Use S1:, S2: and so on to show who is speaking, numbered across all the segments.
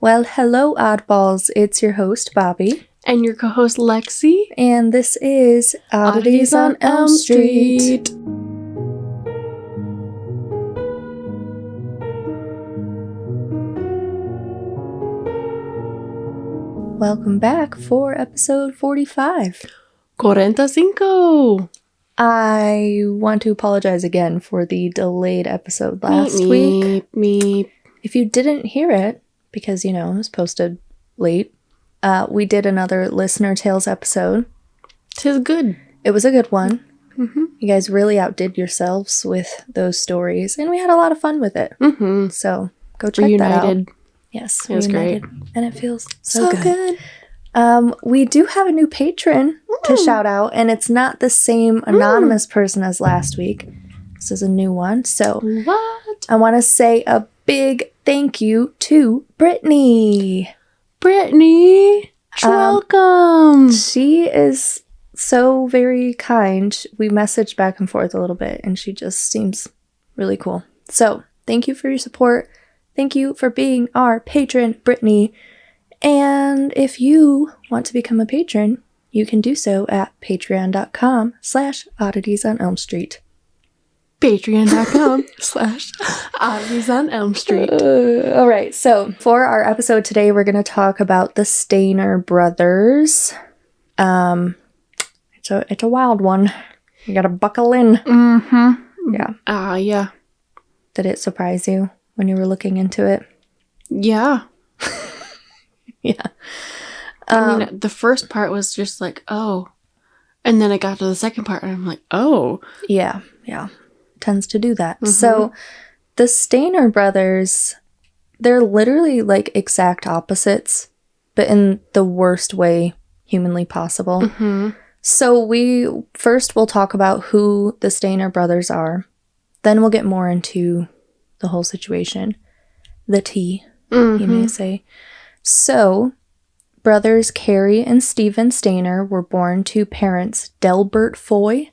S1: Well, hello, oddballs. It's your host, Bobby.
S2: And your co-host, Lexi.
S1: And this is Oddities on Elm Street. Welcome back for episode 45.
S2: 45.
S1: I want to apologize again for the delayed episode last week. If you didn't hear it, because, it was posted late, we did another Listener Tales episode.
S2: 'Tis good.
S1: It was a good one.
S2: Mm-hmm.
S1: You guys really outdid yourselves with those stories, and we had a lot of fun with it.
S2: Mm-hmm.
S1: So go check that out.
S2: Yes,
S1: it
S2: was great.
S1: And it feels so good. We do have a new patron to shout out, and it's not the same anonymous person as last week. This is a new one. So
S2: what?
S1: I want to say a big thank you to Brittany.
S2: Brittany, welcome.
S1: She is so very kind. We messaged back and forth a little bit, and she just seems really cool. So thank you for your support. Thank you for being our patron, Brittany. And if you want to become a patron, you can do so at patreon.com/oddities on Elm Street.
S2: Patreon.com/oddities on Elm Street.
S1: All right, so for our episode today, we're going to talk about the Stayner brothers. It's a wild one. You got to buckle in.
S2: Mm-hmm.
S1: Yeah.
S2: Yeah.
S1: Did it surprise you when you were looking into it?
S2: Yeah.
S1: Yeah.
S2: I mean, the first part was just like, oh. And then I got to the second part and I'm like, oh.
S1: Yeah. Tends to do that. Mm-hmm. So the Stayner brothers, they're literally like exact opposites, but in the worst way humanly possible.
S2: Mm-hmm.
S1: So we'll talk about who the Stayner brothers are. Then we'll get more into the whole situation. The tea, you may say. So, brothers Carrie and Stephen Stayner were born to parents Delbert Foy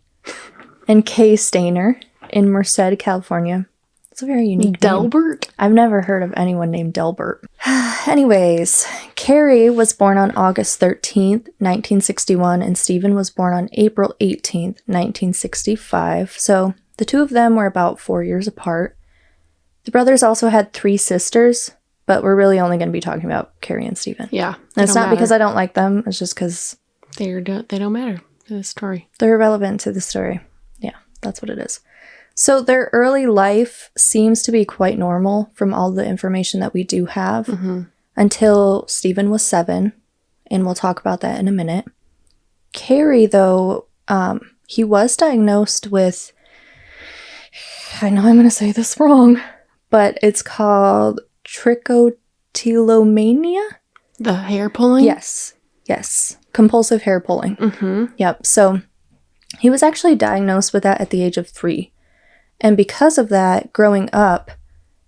S1: and Kay Stayner in Merced, California. It's a very unique
S2: Delbert?
S1: name. I've never heard of anyone named Delbert. Anyways, Carrie was born on August 13th, 1961, and Stephen was born on April 18th, 1965. So, the two of them were about 4 years apart. The brothers also had 3 sisters, but we're really only going to be talking about Carrie and Stephen.
S2: Yeah.
S1: And it's not because I don't like them. It's just because
S2: they don't matter to the story.
S1: They're irrelevant to the story. Yeah, that's what it is. So their early life seems to be quite normal from all the information that we do have until Stephen was 7. And we'll talk about that in a minute. Carrie, though, he was diagnosed with, I know I'm going to say this wrong, but it's called trichotillomania?
S2: The hair pulling?
S1: Yes. Compulsive hair pulling.
S2: Mm-hmm.
S1: Yep. So he was actually diagnosed with that at the age of 3. And because of that, growing up,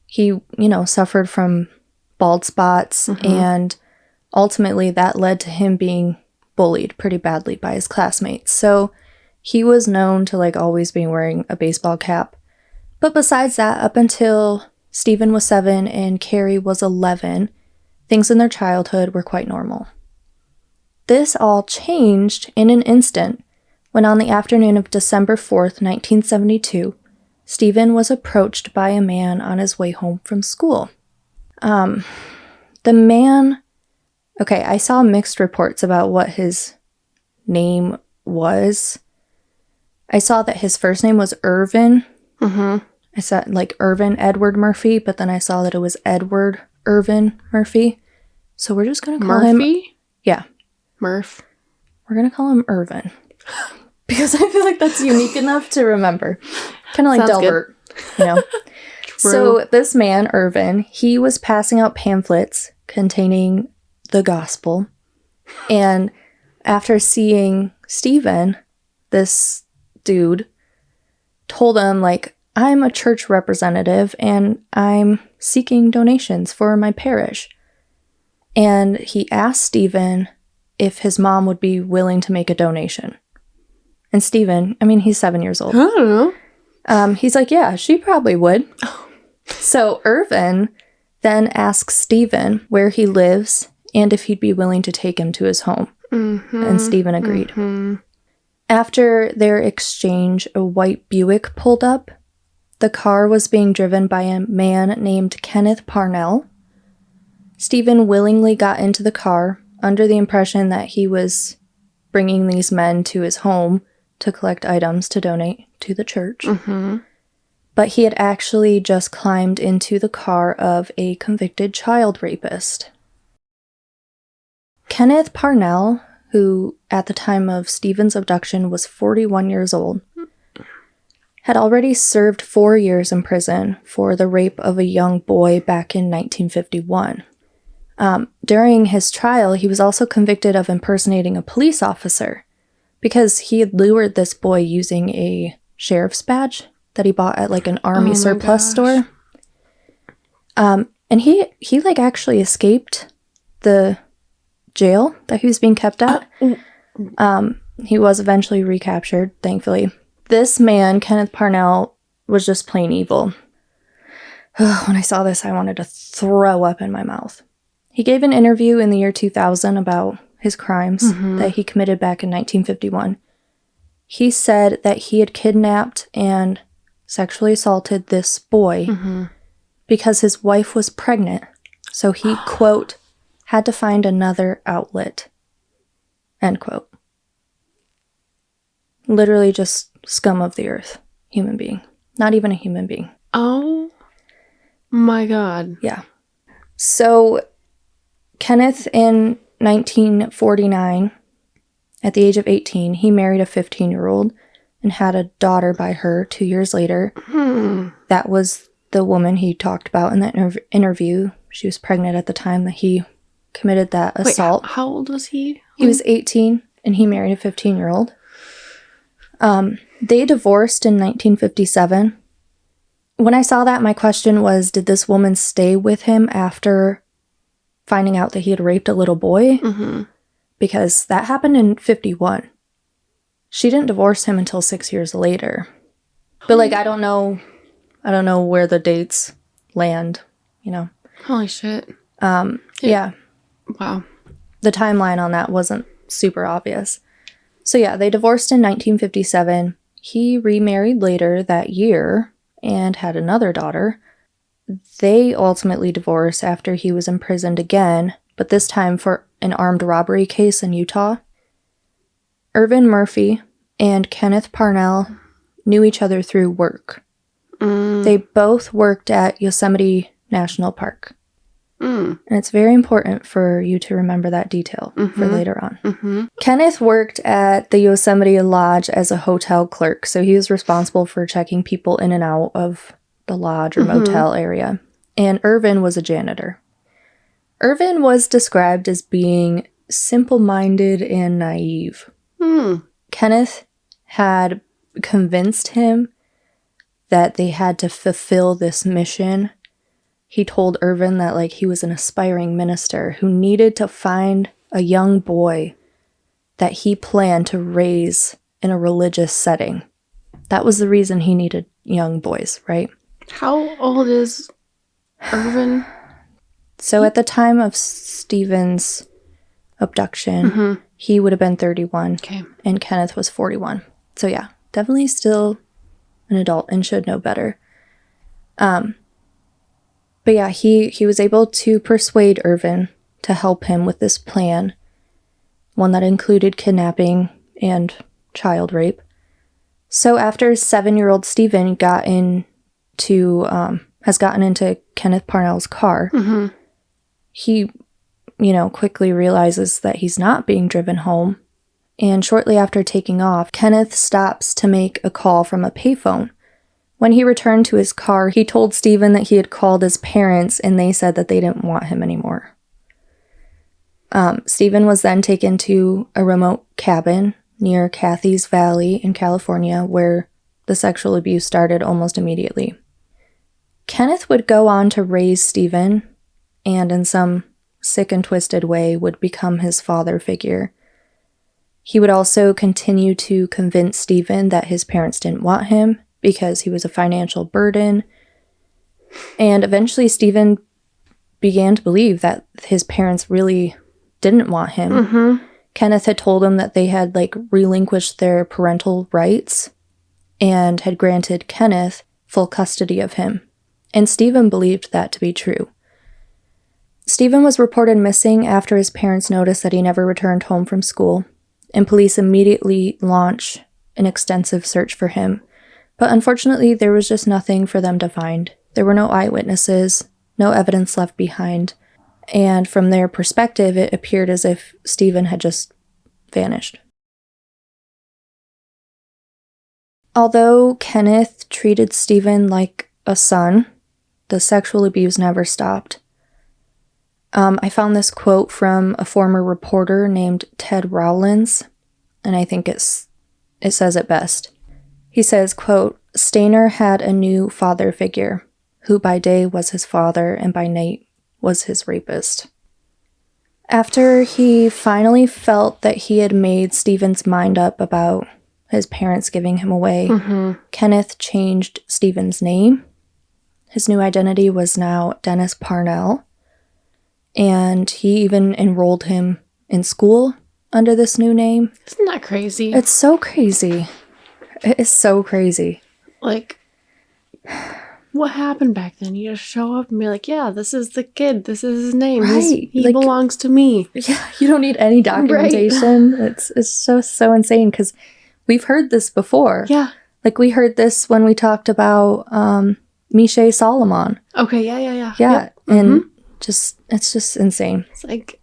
S1: he, suffered from bald spots. And ultimately that led to him being bullied pretty badly by his classmates. So he was known to always be wearing a baseball cap. But besides that, up until Stephen was 7 and Carrie was 11, things in their childhood were quite normal. This all changed in an instant when on the afternoon of December 4th, 1972, Stephen was approached by a man on his way home from school. The man, I saw mixed reports about what his name was. I saw that his first name was Irvin. I saw Irvin Edward Murphy, but then I saw that it was Edward Irvin Murphy. So we're just going to call him... Yeah.
S2: Murph.
S1: We're going to call him Irvin. Because I feel like that's unique enough to remember. Kind of like Delbert,
S2: True.
S1: So this man, Irvin, he was passing out pamphlets containing the gospel. And after seeing Stephen, this dude told him, I'm a church representative and I'm seeking donations for my parish. And he asked Stephen if his mom would be willing to make a donation. And Stephen, he's 7 years old.
S2: I don't know.
S1: He's like, yeah, she probably would. So Irvin then asks Stephen where he lives and if he'd be willing to take him to his home. And Stephen agreed. After their exchange, a white Buick pulled up. The car was being driven by a man named Kenneth Parnell. Stephen willingly got into the car under the impression that he was bringing these men to his home to collect items to donate to the church. But he had actually just climbed into the car of a convicted child rapist. Kenneth Parnell, who at the time of Stephen's abduction was 41 years old, had already served 4 years in prison for the rape of a young boy back in 1951. During his trial, he was also convicted of impersonating a police officer because he had lured this boy using a sheriff's badge that he bought at like an army surplus store. And he like actually escaped the jail that he was being kept at. He was eventually recaptured, thankfully. This man, Kenneth Parnell, was just plain evil. When I saw this, I wanted to throw up in my mouth. He gave an interview in the year 2000 about his crimes that he committed back in 1951. He said that he had kidnapped and sexually assaulted this boy because his wife was pregnant. So he, quote, had to find another outlet, end quote. Literally just scum of the earth, human being. Not even a human being.
S2: Oh my God.
S1: Yeah. So Kenneth, in 1949, at the age of 18, he married a 15-year-old and had a daughter by her 2 years later. That was the woman he talked about in that interview. She was pregnant at the time that he committed that assault.
S2: Wait, how old was he?
S1: He was 18, and he married a 15-year-old. They divorced in 1957. When I saw that, my question was, did this woman stay with him after finding out that he had raped a little boy? Because that happened in 51. She didn't divorce him until 6 years later. But like, I don't know where the dates land, you know.
S2: Holy shit.
S1: Yeah.
S2: Wow.
S1: The timeline on that wasn't super obvious. So yeah, they divorced in 1957. He remarried later that year and had another daughter. They ultimately divorced after he was imprisoned again, but this time for an armed robbery case in Utah. Irvin Murphy and Kenneth Parnell knew each other through work. They both worked at Yosemite National Park. And it's very important for you to remember that detail for later on. Kenneth worked at the Yosemite Lodge as a hotel clerk, so he was responsible for checking people in and out of the lodge or motel area. And Irvin was a janitor. Irvin was described as being simple-minded and naive. Kenneth had convinced him that they had to fulfill this mission. He told Irvin that like he was an aspiring minister who needed to find a young boy that he planned to raise in a religious setting. That was the reason he needed young boys, right?
S2: How old is Irvin?
S1: So at the time of Stephen's abduction, he would have been 31, and Kenneth was 41. So yeah, definitely still an adult and should know better. But yeah, he was able to persuade Irvin to help him with this plan, one that included kidnapping and child rape. So after 7-year-old Stephen has gotten into Kenneth Parnell's car, he, quickly realizes that he's not being driven home. And shortly after taking off, Kenneth stops to make a call from a payphone. When he returned to his car, he told Stephen that he had called his parents and they said that they didn't want him anymore. Stephen was then taken to a remote cabin near Cathy's Valley in California where the sexual abuse started almost immediately. Kenneth would go on to raise Stephen and in some sick and twisted way would become his father figure. He would also continue to convince Stephen that his parents didn't want him because he was a financial burden. And eventually Stephen began to believe that his parents really didn't want him.
S2: Mm-hmm.
S1: Kenneth had told him that they had, like, relinquished their parental rights and had granted Kenneth full custody of him. And Stephen believed that to be true. Stephen was reported missing after his parents noticed that he never returned home from school, and police immediately launched an extensive search for him. But unfortunately, there was just nothing for them to find. There were no eyewitnesses, no evidence left behind, and from their perspective, it appeared as if Stephen had just vanished. Although Kenneth treated Stephen like a son, the sexual abuse never stopped. I found this quote from a former reporter named Ted Rowlands, and I think it says it best. He says, quote, "Stayner had a new father figure, who by day was his father and by night was his rapist." After he finally felt that he had made Stephen's mind up about his parents giving him away, Kenneth changed Stephen's name. His new identity was now Dennis Parnell, and he even enrolled him in school under this new name.
S2: Isn't that crazy?
S1: It's so crazy. It is so crazy.
S2: Like, what happened back then? You just show up and be like, yeah, this is the kid. This is his name.
S1: Right.
S2: He belongs to me.
S1: Yeah, you don't need any documentation. Right. It's so insane because we've heard this before.
S2: Yeah.
S1: Like, we heard this when we talked about Miche Solomon.
S2: Okay, yeah.
S1: Yeah, and it's just insane.
S2: It's like,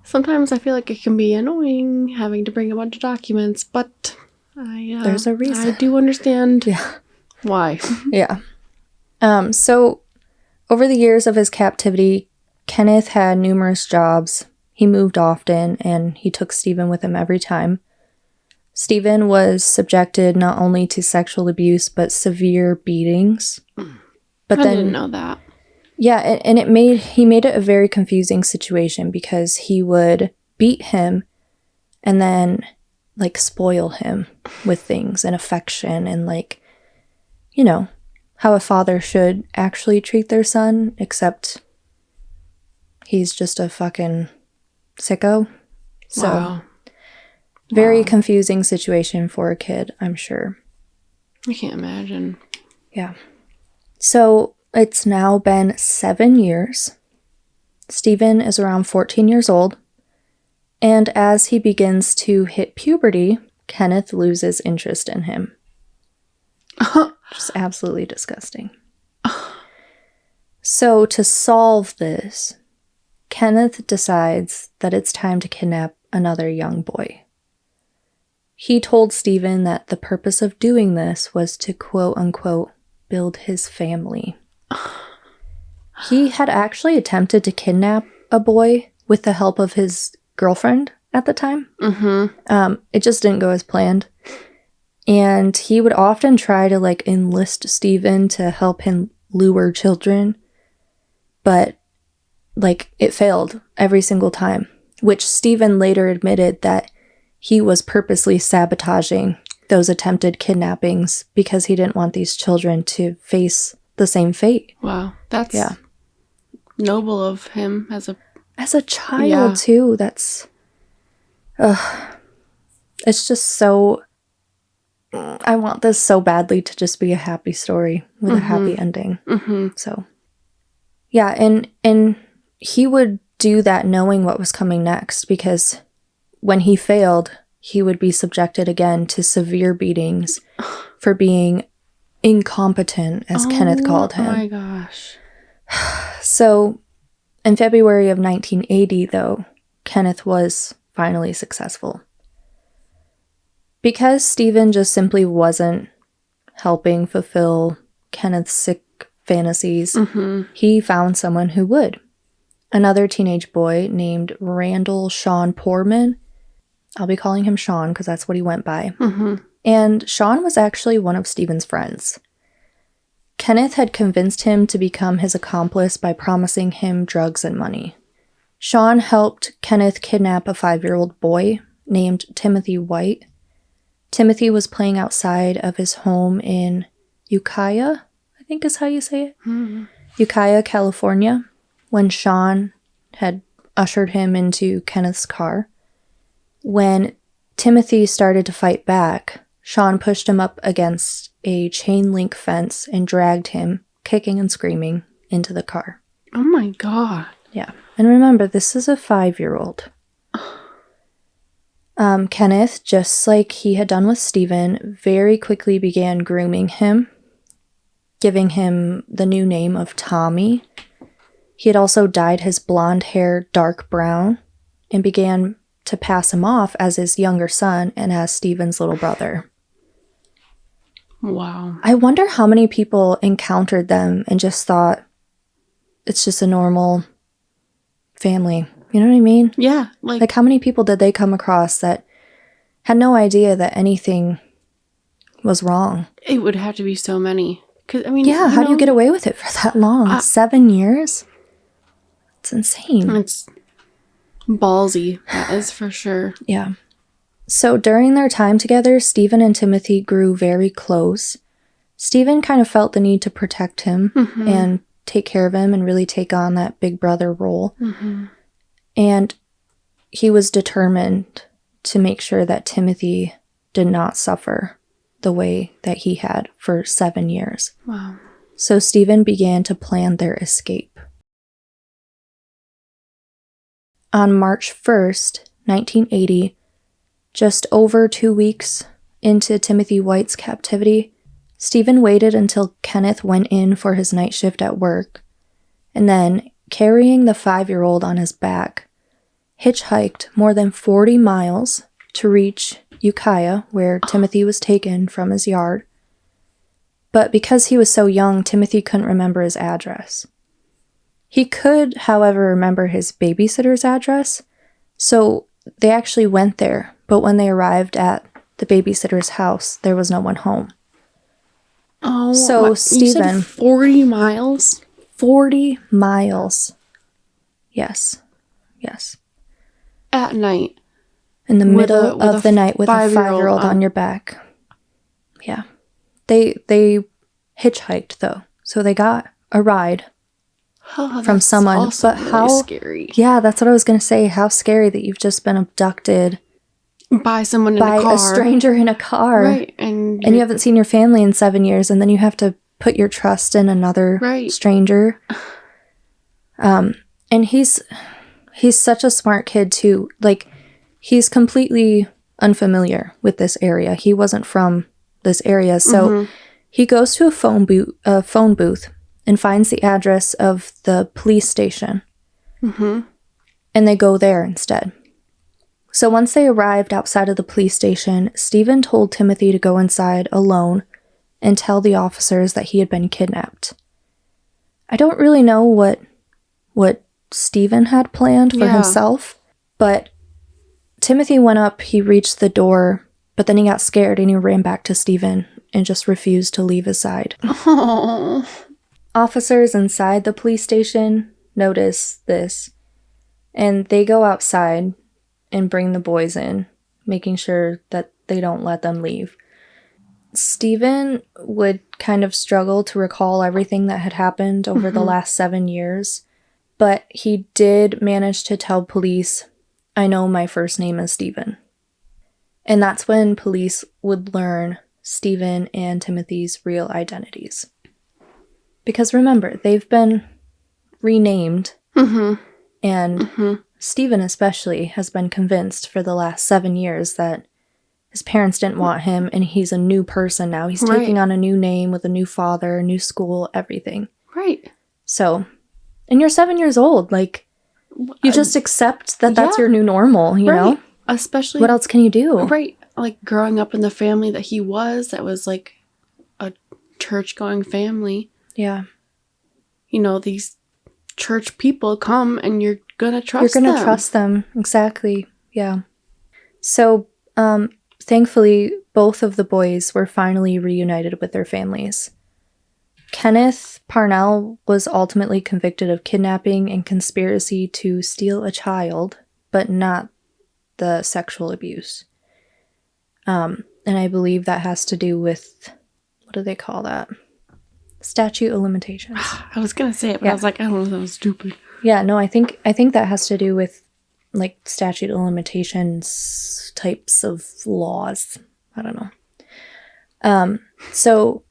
S2: sometimes I feel like it can be annoying having to bring a bunch of documents, but there's
S1: a reason.
S2: I do understand why.
S1: Yeah. So, over the years of his captivity, Kenneth had numerous jobs. He moved often, and he took Stephen with him every time. Stephen was subjected not only to sexual abuse, but severe beatings. But
S2: I didn't know that.
S1: Yeah, and he made it a very confusing situation because he would beat him and then, like, spoil him with things and affection and, like, you know, how a father should actually treat their son, except he's just a fucking sicko. So,
S2: wow.
S1: Very confusing situation for a kid, I'm sure.
S2: I can't imagine.
S1: Yeah. So, it's now been 7 years. Stephen is around 14 years old. And as he begins to hit puberty, Kenneth loses interest in him. Just absolutely disgusting. So, to solve this, Kenneth decides that it's time to kidnap another young boy. He told Stephen that the purpose of doing this was to quote-unquote build his family. He had actually attempted to kidnap a boy with the help of his girlfriend at the time. It just didn't go as planned. And he would often try to, like, enlist Stephen to help him lure children. But, like, it failed every single time. Which Stephen later admitted that he was purposely sabotaging those attempted kidnappings because he didn't want these children to face the same fate.
S2: Wow. That's noble of him as a
S1: child, too. That's... it's just so... I want this so badly to just be a happy story with a happy ending. So, yeah, and he would do that knowing what was coming next, because when he failed, he would be subjected again to severe beatings for being incompetent, as Kenneth called him.
S2: Oh my gosh.
S1: So, in February of 1980, though, Kenneth was finally successful. Because Stephen just simply wasn't helping fulfill Kenneth's sick fantasies, he found someone who would. Another teenage boy named Randall Sean Poorman. I'll be calling him Sean because that's what he went by. And Sean was actually one of Stephen's friends. Kenneth had convinced him to become his accomplice by promising him drugs and money. Sean helped Kenneth kidnap a 5-year-old boy named Timothy White. Timothy was playing outside of his home in Ukiah, I think is how you say it. Ukiah, California. when Sean had ushered him into Kenneth's car. When Timothy started to fight back, Sean pushed him up against a chain link fence and dragged him, kicking and screaming, into the car.
S2: Oh my God.
S1: Yeah. And remember, this is a 5-year-old. Kenneth, just like he had done with Stephen, very quickly began grooming him, giving him the new name of Tommy. He had also dyed his blonde hair dark brown and began to pass him off as his younger son and as Stephen's little brother.
S2: Wow.
S1: I wonder how many people encountered them and just thought, it's just a normal family. You know what I mean?
S2: Yeah.
S1: Like how many people did they come across that had no idea that anything was wrong?
S2: It would have to be so many. 'Cause, I mean,
S1: yeah, how do you get away with it for that long? 7 years? It's insane.
S2: It's ballsy. That is for sure.
S1: Yeah. So during their time together, Stephen and Timothy grew very close. Stephen kind of felt the need to protect him and take care of him and really take on that big brother role. And he was determined to make sure that Timothy did not suffer the way that he had for 7 years.
S2: Wow.
S1: So Stephen began to plan their escape. On March 1st, 1980, just over 2 weeks into Timothy White's captivity, Stephen waited until Kenneth went in for his night shift at work, and then, carrying the 5-year-old on his back, hitchhiked more than 40 miles to reach Ukiah, where Timothy was taken from his yard. But because he was so young, Timothy couldn't remember his address. He could, however, remember his babysitter's address, so they actually went there, but when they arrived at the babysitter's house, there was no one home.
S2: Oh,
S1: so Stephen,
S2: you said 40 miles?
S1: 40 miles. Yes. Yes.
S2: At night.
S1: In the middle of the night with a 5-year-old on your back. Yeah. They hitchhiked, though. So they got a ride from someone.
S2: Also
S1: but
S2: really
S1: how
S2: scary.
S1: Yeah, that's what I was going to say. How scary that you've just been abducted
S2: by someone in a car.
S1: By a stranger in a car.
S2: Right. And
S1: you haven't seen your family in 7 years, and then you have to put your trust in another stranger. And he's such a smart kid, too. Like, he's completely unfamiliar with this area. He wasn't from this area. So he goes to a phone booth and finds the address of the police station. And they go there instead. So once they arrived outside of the police station, Stephen told Timothy to go inside alone and tell the officers that he had been kidnapped. I don't really know what Stephen had planned for himself, but Timothy went up, he reached the door, but then he got scared and he ran back to Stephen and just refused to leave his side.
S2: Aww.
S1: Officers inside the police station notice this, and they go outside and bring the boys in, making sure that they don't let them leave. Stephen would kind of struggle to recall everything that had happened over the last 7 years, but he did manage to tell police, "I know my first name is Stephen." And that's when police would learn Stephen and Timothy's real identities. Because remember, they've been renamed, and Stephen especially has been convinced for the last 7 years that his parents didn't want him, and he's a new person now. He's taking on a new name with a new father, a new school, everything.
S2: Right.
S1: So, and you're 7 years old. Like, you just accept that that's your new normal, you know?
S2: Especially...
S1: What else can you do?
S2: Right. Like, growing up in the family that he was, that was, like, a church-going family.
S1: Yeah.
S2: You know, these church people come, and you're gonna trust them.
S1: You're gonna trust them. Exactly. Yeah. So, thankfully, both of the boys were finally reunited with their families. Kenneth Parnell was ultimately convicted of kidnapping and conspiracy to steal a child, but not the sexual abuse. And I believe that has to do with, what do they call that? Statute of limitations.
S2: I was gonna say it, but I was like, I don't know, that was stupid.
S1: Yeah, no, I think that has to do with like statute of limitations types of laws. I don't know. So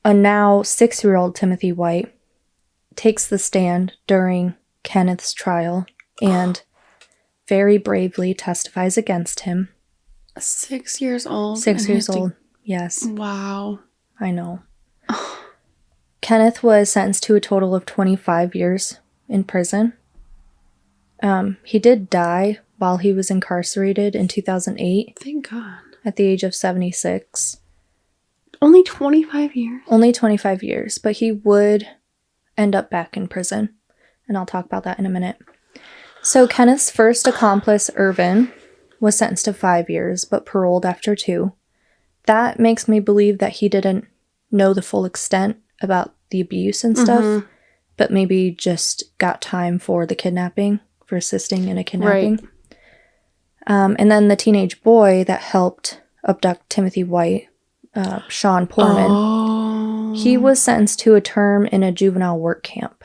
S1: a now 6-year-old Timothy White takes the stand during Kenneth's trial and very bravely testifies against him.
S2: 6 years old.
S1: 6 years old. Yes.
S2: Wow.
S1: I know. Kenneth was sentenced to a total of 25 years in prison. He did die while he was incarcerated in 2008.
S2: Thank God.
S1: At the age of 76.
S2: Only 25 years?
S1: Only 25 years, but he would end up back in prison. And I'll talk about that in a minute. So Kenneth's first accomplice, Irvin, was sentenced to 5 years, but paroled after 2. That makes me believe that he didn't know the full extent about the abuse and stuff, but maybe just got time for the kidnapping, for assisting in a kidnapping. Right. And then the teenage boy that helped abduct Timothy White, Sean Poorman, he was sentenced to a term in a juvenile work camp.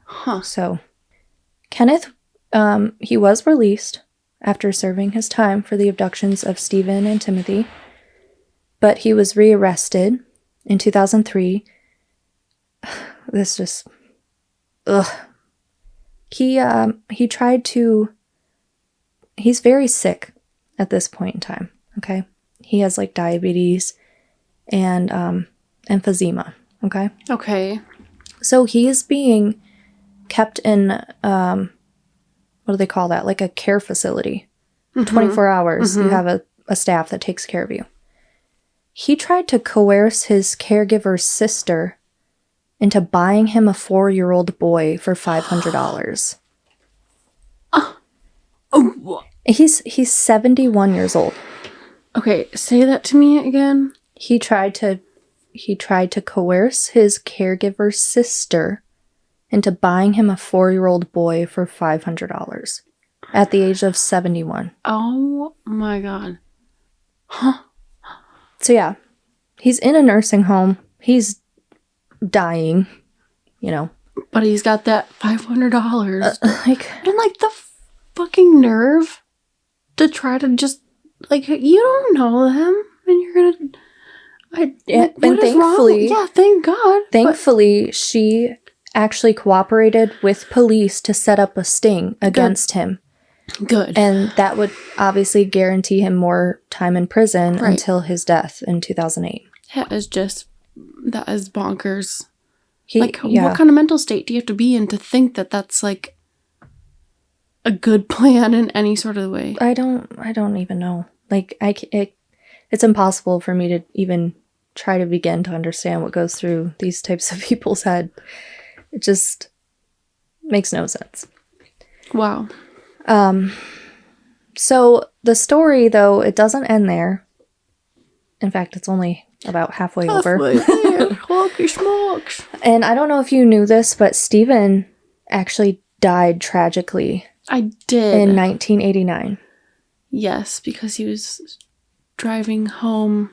S2: Huh.
S1: So Kenneth, he was released after serving his time for the abductions of Stephen and Timothy, but he was rearrested in 2003. This just, He tried to, he's very sick at this point in time, okay? He has, like, diabetes and emphysema, okay?
S2: Okay.
S1: So he is being kept in, what do they call that? Like a care facility. 24 hours, you have a staff that takes care of you. He tried to coerce his caregiver's sister into buying him a 4-year-old boy for $500. He's 71 years old.
S2: Okay, say that to me again.
S1: He tried to coerce his caregiver's sister into buying him a 4-year-old boy for $500 at the age of 71.
S2: Oh my God. Huh.
S1: So yeah, he's in a nursing home. He's dying, you know.
S2: But he's got that $500.
S1: And
S2: like the fucking nerve to try to just, like, you don't know them and you're gonna...
S1: and thankfully...
S2: Yeah, thank God.
S1: Thankfully, she actually cooperated with police to set up a sting against him.
S2: Good.
S1: And that would obviously guarantee him more time in prison until his death in 2008.
S2: That is bonkers. What kind of mental state do you have to be in to think that that's, like, a good plan in any sort of way?
S1: I don't even know. Like, it's impossible for me to even try to begin to understand what goes through these types of people's head. It just makes no sense.
S2: Wow.
S1: So the story, though, it doesn't end there. In fact, it's only about halfway over.
S2: Holy smokes.
S1: And I don't know if you knew this, but Stephen actually died tragically.
S2: I did.
S1: In 1989.
S2: Yes, because he was driving home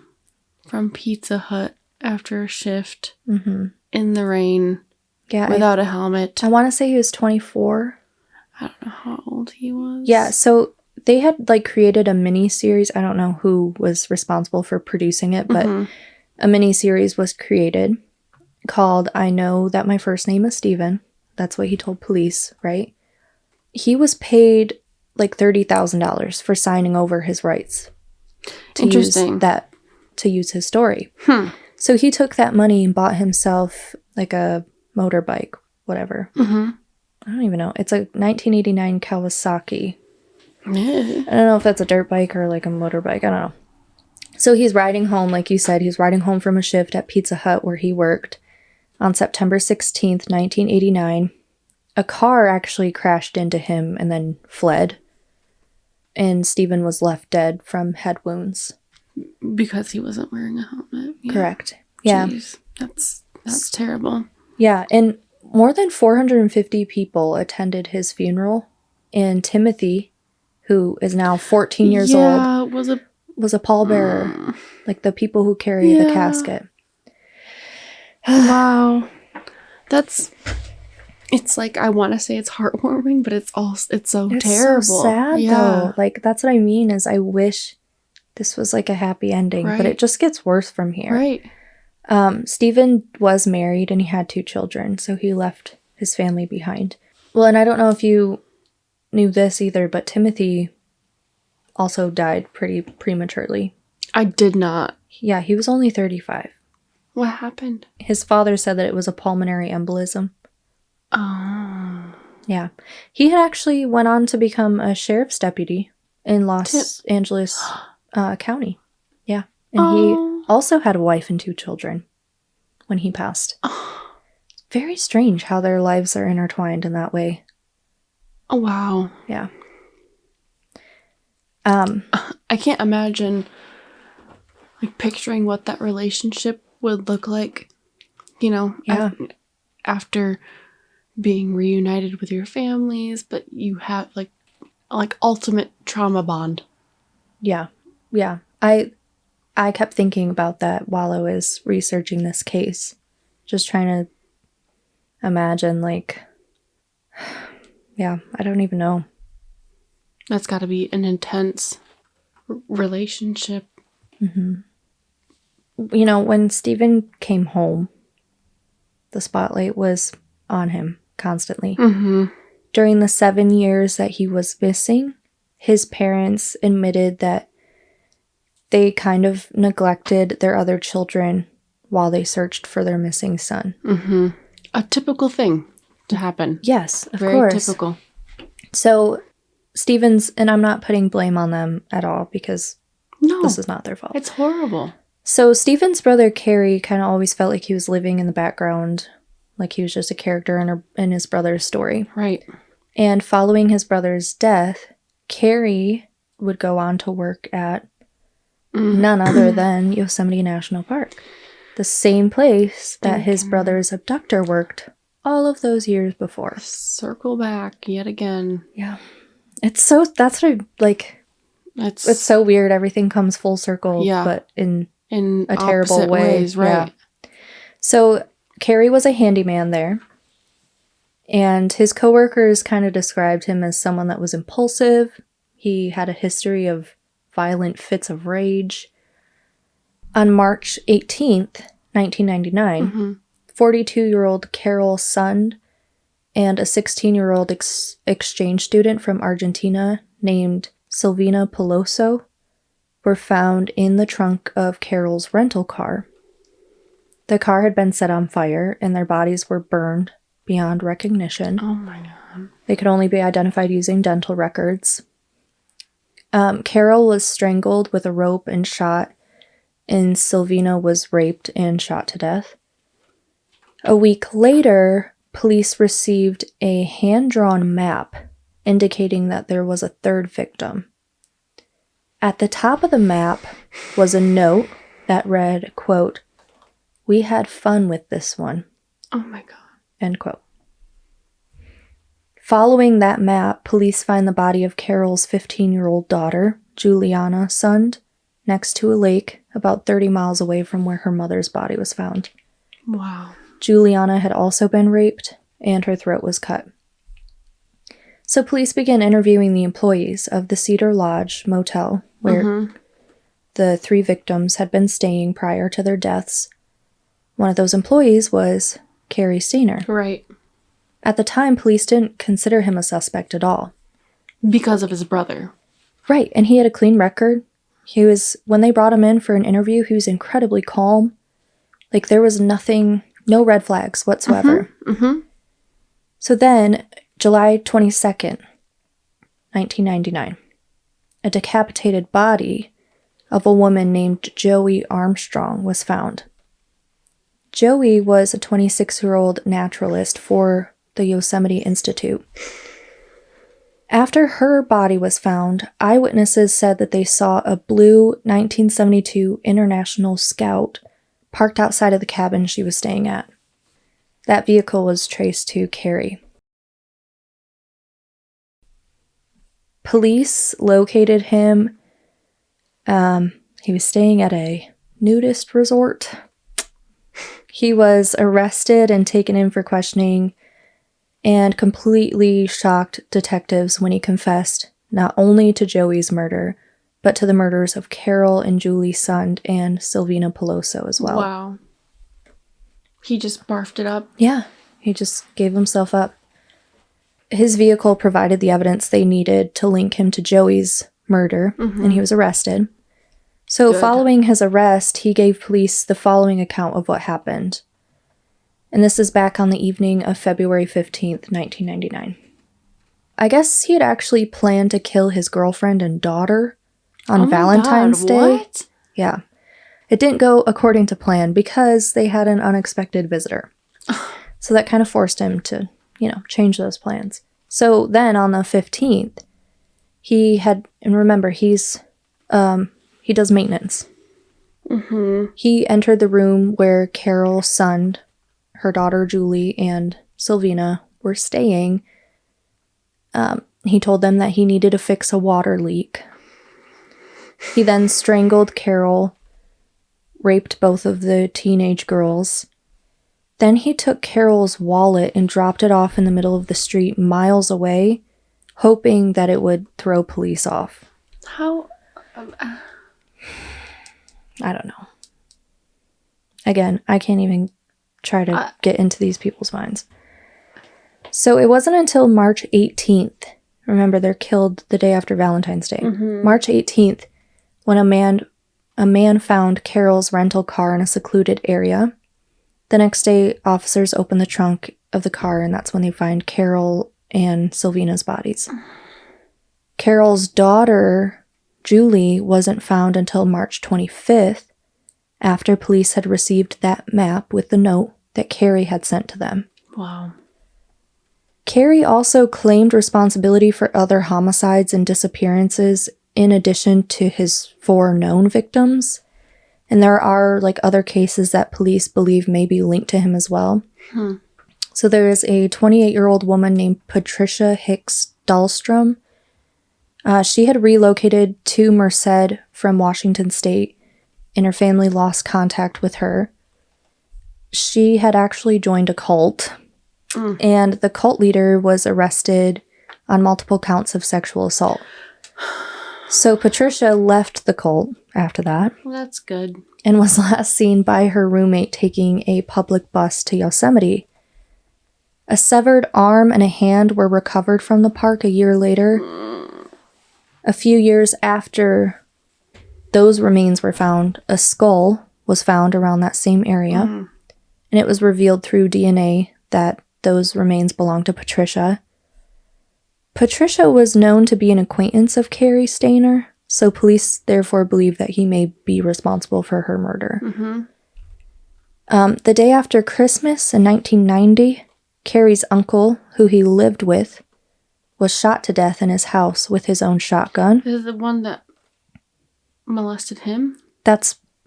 S2: from Pizza Hut after a shift in the rain without a helmet.
S1: I want to say he was 24.
S2: I don't know how old he was.
S1: Yeah, so they had, like, created a mini-series. I don't know who was responsible for producing it, but a mini-series was created called I Know That My First Name Is Stephen. That's what he told police, right? He was paid, like, $30,000 for signing over his rights. To use his story. So he took that money and bought himself, like, a motorbike, whatever. I don't even know. It's a 1989 Kawasaki. I don't know if that's a dirt bike or, like, a motorbike. I don't know. So he's riding home, like you said. He's riding home from a shift at Pizza Hut where he worked on September 16th, 1989. A car actually crashed into him and then fled. And Stephen was left dead from head wounds.
S2: Because he wasn't wearing a helmet. Yeah.
S1: Correct. Yeah.
S2: Jeez, that's terrible.
S1: Yeah, and more than 450 people attended his funeral. And Timothy, who is now 14 years old, was a pallbearer. Like the people who carry the casket.
S2: Wow. That's... It's like, I want to say it's heartwarming, but it's so
S1: it's
S2: terrible.
S1: So sad, though. Like, that's what I mean, is I wish this was like a happy ending, but it just gets worse from here.
S2: Right.
S1: Stephen was married and he had 2 children, so he left his family behind. Well, and I don't know if you knew this either, but Timothy also died pretty prematurely.
S2: I did not.
S1: Yeah, he was only 35.
S2: What happened?
S1: His father said that it was a pulmonary embolism.
S2: Oh.
S1: Yeah. He had actually went on to become a sheriff's deputy in Los Angeles County. Yeah. And he also had a wife and 2 children when he passed. It's very strange how their lives are intertwined in that way.
S2: Oh, wow.
S1: Yeah.
S2: I can't imagine, like, picturing what that relationship would look like, you know, after being reunited with your families, but you have, like ultimate trauma bond.
S1: Yeah. Yeah. I kept thinking about that while I was researching this case. Just trying to imagine, like, yeah, I don't even know.
S2: That's got to be an intense relationship.
S1: Mm-hmm. You know, when Stephen came home, the spotlight was on him constantly.
S2: Mm-hmm.
S1: During the 7 years that he was missing, his parents admitted that they kind of neglected their other children while they searched for their missing son.
S2: Mm-hmm. A typical thing to happen.
S1: Yes, of
S2: Very
S1: course.
S2: Typical.
S1: So, Stephen's, and I'm not putting blame on them at all because this is not their fault.
S2: It's horrible.
S1: So, Stephen's brother, Carrie, kind of always felt like he was living in the background, like he was just a character in his brother's story.
S2: Right.
S1: And following his brother's death, Carrie would go on to work at none other than Yosemite National Park, the same place that his brother's abductor worked all of those years before.
S2: Circle back yet again.
S1: Yeah. That's what I like. It's so weird. Everything comes full circle, but in a terrible way.
S2: Ways, right.
S1: Yeah. So Carrie was a handyman there, and his coworkers kind of described him as someone that was impulsive. He had a history of violent fits of rage. On March 18th, 1999, 42-year-old Carol Sund and a 16-year-old exchange student from Argentina named Silvina Peloso were found in the trunk of Carol's rental car. The car had been set on fire, and their bodies were burned beyond recognition.
S2: Oh my God.
S1: They could only be identified using dental records. Carol was strangled with a rope and shot, and Silvina was raped and shot to death. A week later, police received a hand-drawn map indicating that there was a 3rd victim. At the top of the map was a note that read, quote, "We had fun with this one."
S2: Oh my God.
S1: End quote. Following that map, police find the body of Carol's 15-year-old daughter, Juliana Sund, next to a lake about 30 miles away from where her mother's body was found.
S2: Wow.
S1: Juliana had also been raped, and her throat was cut. So police began interviewing the employees of the Cedar Lodge motel, where the 3 victims had been staying prior to their deaths. One of those employees was Cary Stayner.
S2: Right.
S1: At the time, police didn't consider him a suspect at all.
S2: Because of his brother.
S1: Right, and he had a clean record. When they brought him in for an interview, he was incredibly calm. Like, there was nothing, no red flags whatsoever. So then, July 22nd, 1999, a decapitated body of a woman named Joey Armstrong was found. Joey was a 26-year-old naturalist for the Yosemite Institute. After her body was found, eyewitnesses said that they saw a blue 1972 International Scout parked outside of the cabin she was staying at. That vehicle was traced to Cary. Police located him. He was staying at a nudist resort. He was arrested and taken in for questioning, and completely shocked detectives when he confessed not only to Joey's murder, but to the murders of Carol and Julie Sund and Silvina Peloso as well.
S2: Wow. He just barfed it up?
S1: Yeah, he just gave himself up. His vehicle provided the evidence they needed to link him to Joey's murder, and he was arrested. So following his arrest, he gave police the following account of what happened. And this is back on the evening of February 15th, 1999. I guess he had actually planned to kill his girlfriend and daughter on Valentine's Day.
S2: What?
S1: Yeah. It didn't go according to plan because they had an unexpected visitor. So that kind of forced him to, change those plans. So then on the 15th, and remember, he does maintenance. He entered the room where Carol Sund, her daughter Julie, and Silvina were staying. He told them that he needed to fix a water leak. He then strangled Carol, raped both of the teenage girls. Then he took Carol's wallet and dropped it off in the middle of the street miles away, hoping that it would throw police off.
S2: How?
S1: I don't know. Again, I can't even try to get into these people's minds. So it wasn't until March 18th, remember they're killed the day after Valentine's Day, March 18th, when a man found Carol's rental car in a secluded area. The next day, officers open the trunk of the car, and that's when they find Carol and Silvina's bodies. Carol's daughter, Julie, wasn't found until March 25th, after police had received that map with the note that Carrie had sent to them.
S2: Wow.
S1: Carrie also claimed responsibility for other homicides and disappearances in addition to his 4 known victims. And there are other cases that police believe may be linked to him as well. So there is a 28-year-old woman named Patricia Hicks Dahlstrom. She had relocated to Merced from Washington State, and her family lost contact with her. She had actually joined a cult, and the cult leader was arrested on multiple counts of sexual assault. So Patricia left the cult after that.
S2: Well, that's good.
S1: And was last seen by her roommate taking a public bus to Yosemite. A severed arm and a hand were recovered from the park a year later. A few years after those remains were found, a skull was found around that same area. And it was revealed through DNA that those remains belonged to Patricia. Patricia was known to be an acquaintance of Carrie Stayner, so police therefore believe that he may be responsible for her murder. The day after Christmas in 1990, Carrie's uncle, who he lived with, was shot to death in his house with his own shotgun.
S2: Is it the one that molested him?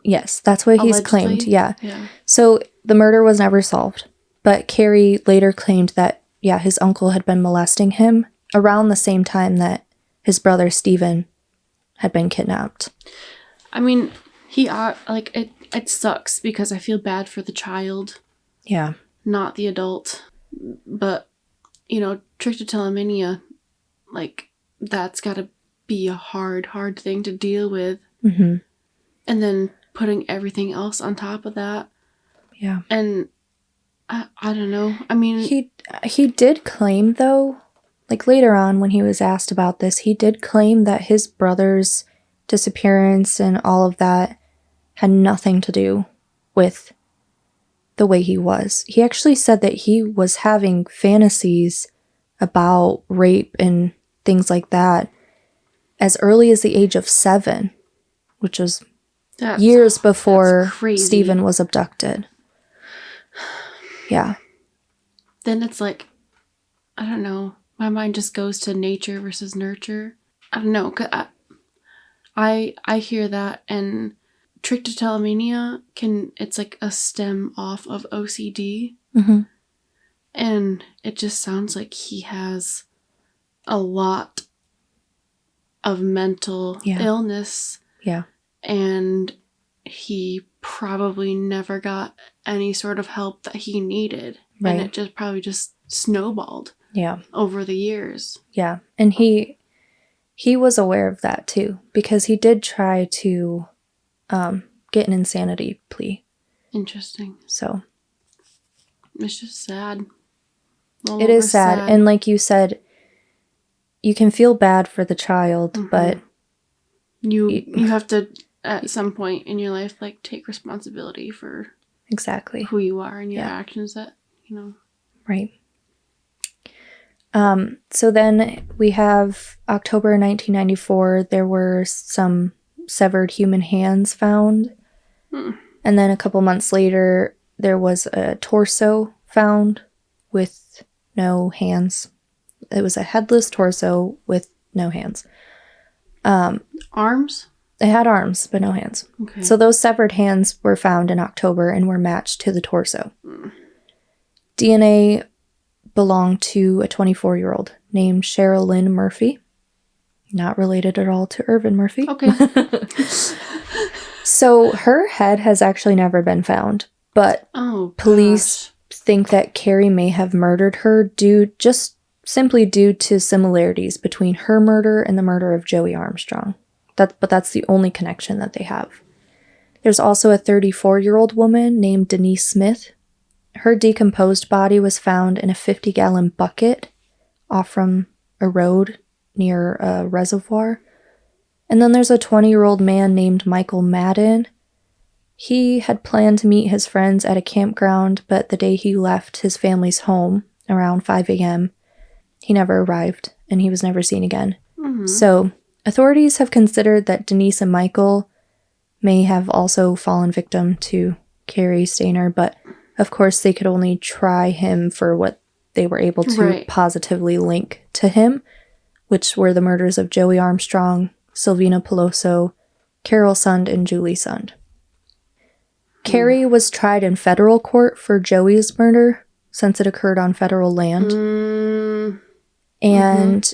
S1: Yes, that's what he's claimed. Yeah.
S2: Yeah.
S1: So the murder was never solved, but Carrie later claimed that, his uncle had been molesting him around the same time that his brother Stephen had been kidnapped.
S2: I mean, it sucks because I feel bad for the child.
S1: Yeah.
S2: Not the adult. But, trichotillomania, that's got to be a hard thing to deal with. And then putting everything else on top of that.
S1: Yeah.
S2: And I don't know. I mean,
S1: he did claim, though, later on when he was asked about this, he did claim that his brother's disappearance and all of that had nothing to do with the way he was. He actually said that he was having fantasies about rape and things like that as early as the age of 7, which was years before Stephen was abducted. Yeah.
S2: Then it's I don't know. My mind just goes to nature versus nurture. I don't know. 'Cause I hear that, and trichotillomania it's a stem off of OCD. And it just sounds like he has a lot of mental illness.
S1: Yeah.
S2: And he probably never got any sort of help that he needed. And it just probably just snowballed.
S1: Yeah.
S2: Over the years.
S1: Yeah. And he was aware of that too, because he did try to get an insanity plea.
S2: Interesting.
S1: So.
S2: It's just sad.
S1: It is sad. And like you said, you can feel bad for the child, but
S2: you have to, at some point in your life, like, take responsibility for
S1: exactly
S2: who you are and your actions that, you know.
S1: Right. So then we have October 1994, there were some severed human hands found. And then a couple months later, there was a torso found with no hands. It was a headless torso with no hands.
S2: Arms?
S1: It had arms, but no hands.
S2: Okay.
S1: So those severed hands were found in October and were matched to the torso. DNA belonged to a 24-year-old named Cheryl Lynn Murphy. Not related at all to Irvin Murphy.
S2: Okay.
S1: So her head has actually never been found, but police think that Carrie may have murdered her simply due to similarities between her murder and the murder of Joey Armstrong. But that's the only connection that they have. There's also a 34-year-old woman named Denise Smith. Her decomposed body was found in a 50-gallon bucket off from a road near a reservoir. And then there's a 20-year-old man named Michael Madden. He had planned to meet his friends at a campground, but the day he left his family's home, around 5 a.m., he never arrived, and he was never seen again. So authorities have considered that Denise and Michael may have also fallen victim to Carrie Stayner, but of course they could only try him for what they were able to positively link to him, which were the murders of Joey Armstrong, Sylvina Peloso, Carol Sund, and Julie Sund. Carrie was tried in federal court for Joey's murder, since it occurred on federal land. And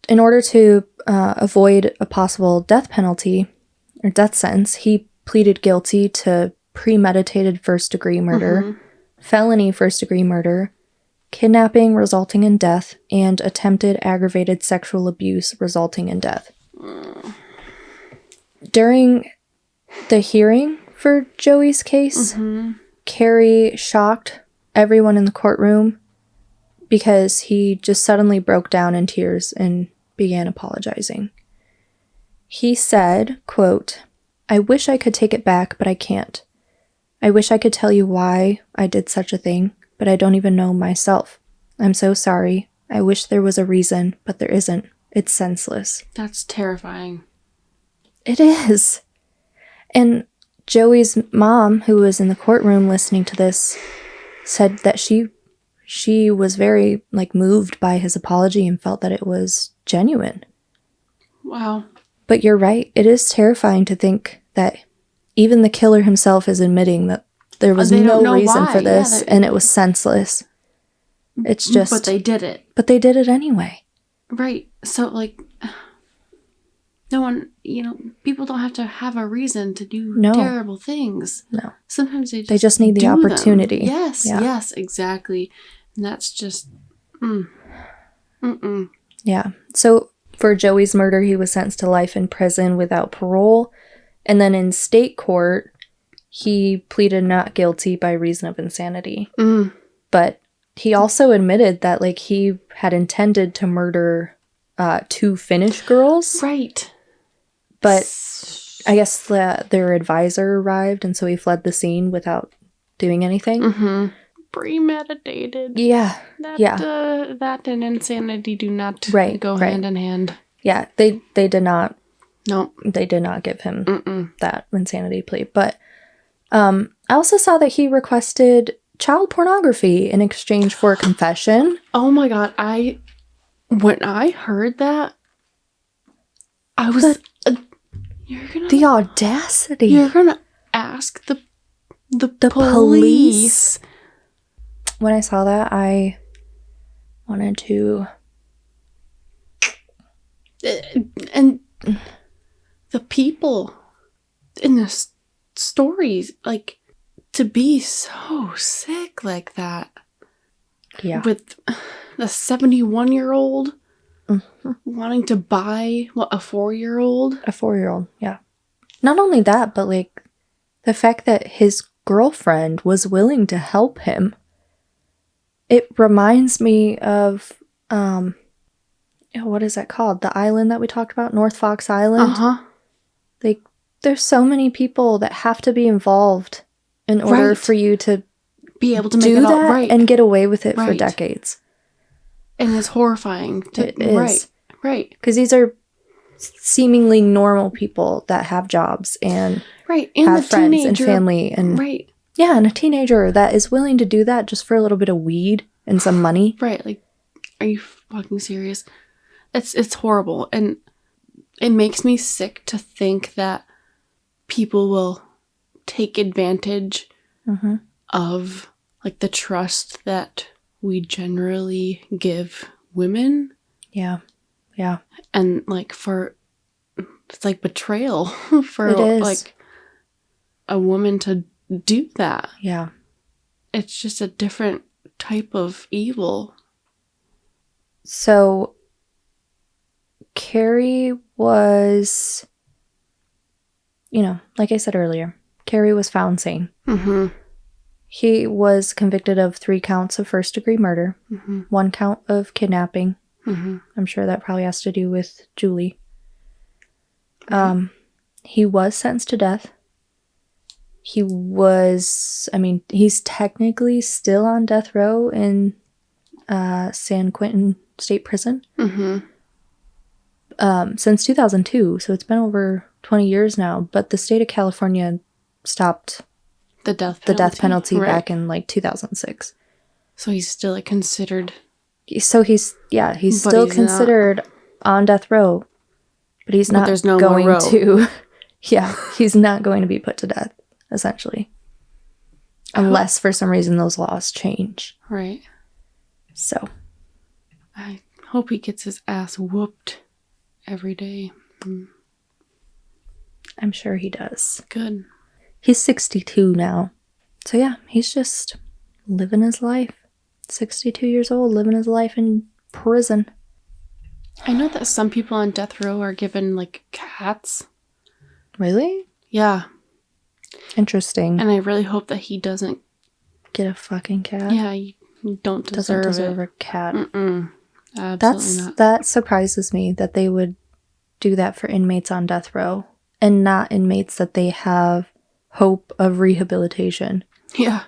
S1: in order to avoid a possible death penalty or death sentence, he pleaded guilty to premeditated first-degree murder, felony first-degree murder, kidnapping resulting in death, and attempted aggravated sexual abuse resulting in death. During the hearing for Joey's case, Carrie shocked everyone in the courtroom because he just suddenly broke down in tears and began apologizing. He said, quote, "I wish I could take it back, but I can't. I wish I could tell you why I did such a thing, but I don't even know myself. I'm so sorry. I wish there was a reason, but there isn't. It's senseless."
S2: That's terrifying.
S1: It is. And Joey's mom, who was in the courtroom listening to this, said that she was very, moved by his apology and felt that it was genuine.
S2: Wow.
S1: But you're right. It is terrifying to think that even the killer himself is admitting that there was no reason for this, and it was senseless. It's just...
S2: But they did it.
S1: But they did it anyway.
S2: Right. So, no one, people don't have to have a reason to do terrible things.
S1: No.
S2: Sometimes they
S1: just need the opportunity.
S2: Them. Yes, exactly. And that's just...
S1: Yeah. So, for Joey's murder, he was sentenced to life in prison without parole. And then in state court, he pleaded not guilty by reason of insanity. But he also admitted that, he had intended to murder 2 Finnish girls.
S2: Right.
S1: But I guess their advisor arrived, and so he fled the scene without doing anything.
S2: Premeditated.
S1: Yeah.
S2: That and insanity do not go hand in hand.
S1: Yeah, they did not.
S2: No.
S1: They did not give him that insanity plea. But I also saw that he requested child pornography in exchange for a confession.
S2: Oh my god, when I heard that, I was...
S1: the audacity.
S2: You're gonna ask the police.
S1: When I saw that, I wanted to...
S2: And the people in the stories, to be so sick like that.
S1: Yeah.
S2: With the 71-year-old wanting to buy, what, a 4-year-old?
S1: A 4-year-old, yeah. Not only that, but like the fact that his girlfriend was willing to help him. It reminds me of, what is that called? The island that we talked about, North Fox Island.
S2: Uh-huh.
S1: Like, there's so many people that have to be involved in order
S2: Right.
S1: for you to
S2: be able to make
S1: do
S2: it all
S1: that
S2: right.
S1: and get away with it for
S2: Right.
S1: decades.
S2: And it's horrifying.
S1: It is.
S2: Right.
S1: Because these are seemingly normal people that have jobs and
S2: Right. And
S1: have
S2: the
S1: friends
S2: teenager,
S1: and family. And
S2: right.
S1: yeah, and a teenager that is willing to do that just for a little bit of weed and some money.
S2: Right. Like, are you fucking serious? It's horrible. And it makes me sick to think that people will take advantage of, like, the trust that we generally give women.
S1: Yeah. Yeah.
S2: And, like, it's like betrayal for,
S1: It is.
S2: like, a woman to do that.
S1: Yeah.
S2: It's just a different type of evil.
S1: So, Carrie was, like I said earlier, Carrie was found sane.
S2: Mm-hmm.
S1: He was convicted of 3 counts of first-degree murder, 1 count of kidnapping.
S2: Mm-hmm.
S1: I'm sure that probably has to do with Julie. He was sentenced to death. He's technically still on death row in San Quentin State Prison.
S2: Mm-hmm.
S1: Since 2002, so it's been over 20 years now, but the state of California stopped
S2: The death
S1: penalty
S2: right.
S1: back in like 2006.
S2: So he's still, like, considered.
S1: So he's still considered on death row, but he's not
S2: there's no
S1: going
S2: more row.
S1: to. Yeah, he's not going to be put to death, essentially, unless for some reason those laws change.
S2: Right.
S1: So
S2: I hope he gets his ass whooped every day.
S1: I'm sure he does.
S2: Good.
S1: He's 62 now. So yeah, he's just living his life. 62 years old, living his life in prison.
S2: I know that some people on death row are given, like, cats.
S1: Really?
S2: Yeah.
S1: Interesting.
S2: And I really hope that he doesn't
S1: Get a fucking cat.
S2: Yeah, you don't
S1: Doesn't deserve
S2: it.
S1: a cat.
S2: Mm-mm. Absolutely not.
S1: That surprises me that they would do that for inmates on death row and not inmates that they have hope of rehabilitation.
S2: Yeah.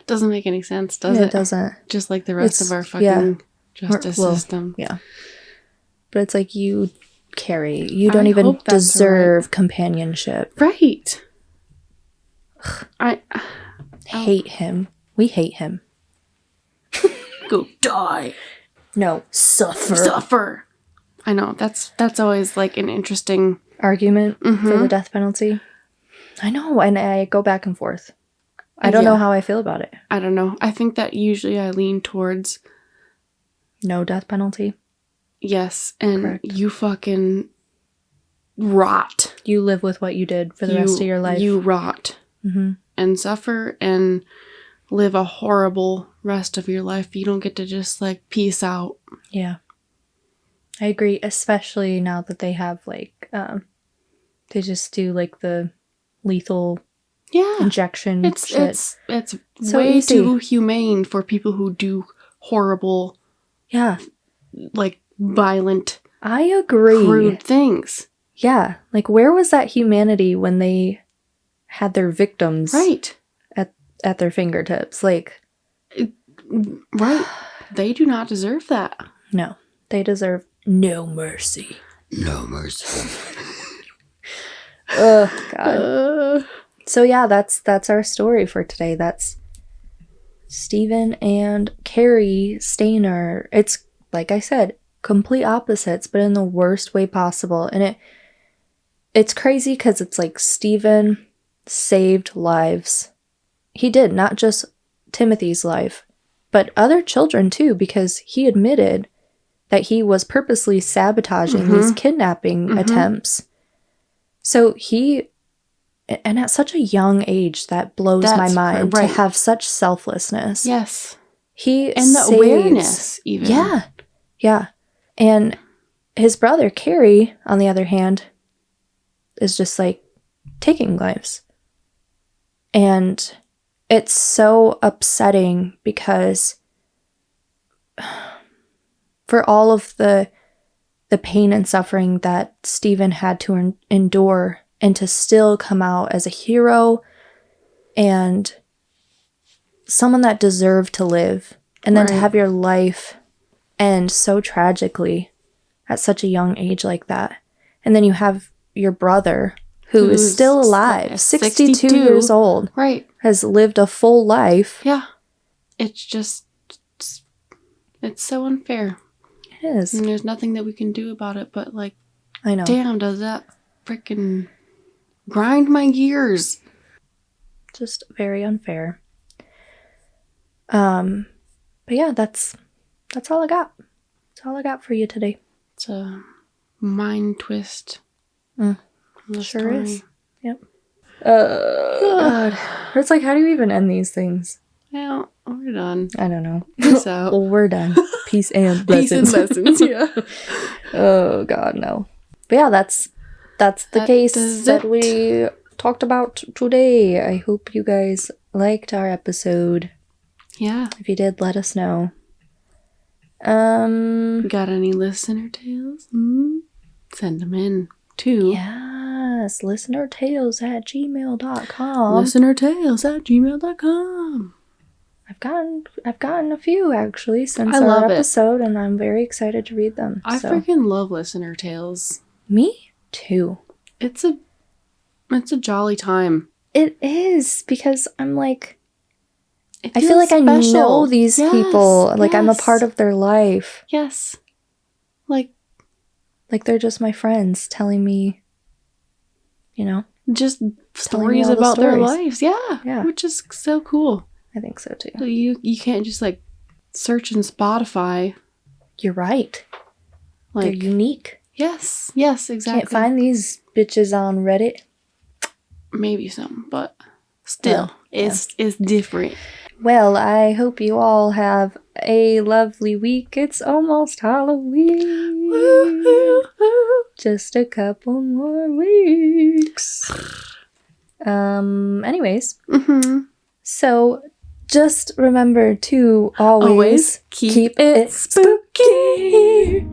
S2: Doesn't make any sense, does it?
S1: It doesn't.
S2: Just like the rest of our fucking justice system.
S1: Yeah. But it's like, Carrie, you don't
S2: I
S1: even
S2: hope that's
S1: deserve companionship.
S2: Right. I
S1: Hate him. We hate him.
S2: go die.
S1: No, suffer.
S2: Suffer. I know. That's always, like, an interesting
S1: Argument for the death penalty. I know, and I go back and forth. I don't know how I feel about it.
S2: I don't know. I think that usually I lean towards
S1: no death penalty.
S2: Yes, and
S1: Correct.
S2: you fucking rot.
S1: You live with what you did for the rest of your life.
S2: You rot and suffer and live a horrible rest of your life. You don't get to just, like, peace out.
S1: Yeah. I agree, especially now that they have, like, they just do, like, the lethal injection shit.
S2: It's
S1: so
S2: way
S1: easy.
S2: too humane for people who do horrible, like, violent,
S1: I agree.
S2: crude things.
S1: Yeah. Like, where was that humanity when they had their victims at their fingertips? Like,
S2: right. They do not deserve that.
S1: No. They deserve no mercy.
S2: No mercy.
S1: Oh, God. So, yeah, that's our story for today. That's Stephen and Carrie Stayner. It's, like I said, complete opposites, but in the worst way possible. And it's crazy because it's like Stephen saved lives. He did, not just Timothy's life, but other children too, because he admitted that he was purposely sabotaging these kidnapping attempts. So and at such a young age, that blows my mind to have such selflessness.
S2: Yes. And the awareness, even.
S1: Yeah. Yeah. And his brother, Carrie, on the other hand, is just like taking lives. And it's so upsetting because for all of the pain and suffering that Stephen had to endure, and to still come out as a hero and someone that deserved to live, and then to have your life end so tragically at such a young age like that. And then you have your brother who is still alive, 62 years old, has lived a full life.
S2: Yeah. It's just, it's so unfair.
S1: It is.
S2: And there's nothing that we can do about it, but like,
S1: I know.
S2: Damn, does that freaking grind my gears.
S1: Just very unfair. But yeah, that's all I got. That's all I got for you today.
S2: It's a mind twist.
S1: Sure story. Is. Yep. God. It's like, how do you even end these things?
S2: Well, we're done.
S1: I don't know.
S2: Peace out.
S1: Well, we're done. Peace and
S2: lessons. Peace and lessons, yeah.
S1: Oh, God, no. But yeah, that's the case that we talked about today. I hope you guys liked our episode.
S2: Yeah.
S1: If you did, let us know.
S2: Got any listener tales? Send them in too.
S1: Yes, listenertales@gmail.com.
S2: Listenertales@gmail.com.
S1: I've gotten a few actually since our episode, and I'm very excited to read them.
S2: I freaking love listener tales.
S1: Me too.
S2: It's a jolly time.
S1: It is, because I'm like, I feel like special. I know these people. Like, I'm a part of their life.
S2: Yes.
S1: Like they're just my friends telling me,
S2: just stories about their lives. Yeah. Which is so cool.
S1: I think so too.
S2: So you can't just like search in Spotify.
S1: You're right. Like, they're unique.
S2: Yes, exactly.
S1: Can't find these bitches on Reddit.
S2: Maybe some, but still, it's different.
S1: Well, I hope you all have a lovely week. It's almost Halloween. Woo-hoo-hoo. Just a couple more weeks. Anyways. So just remember to always keep it spooky.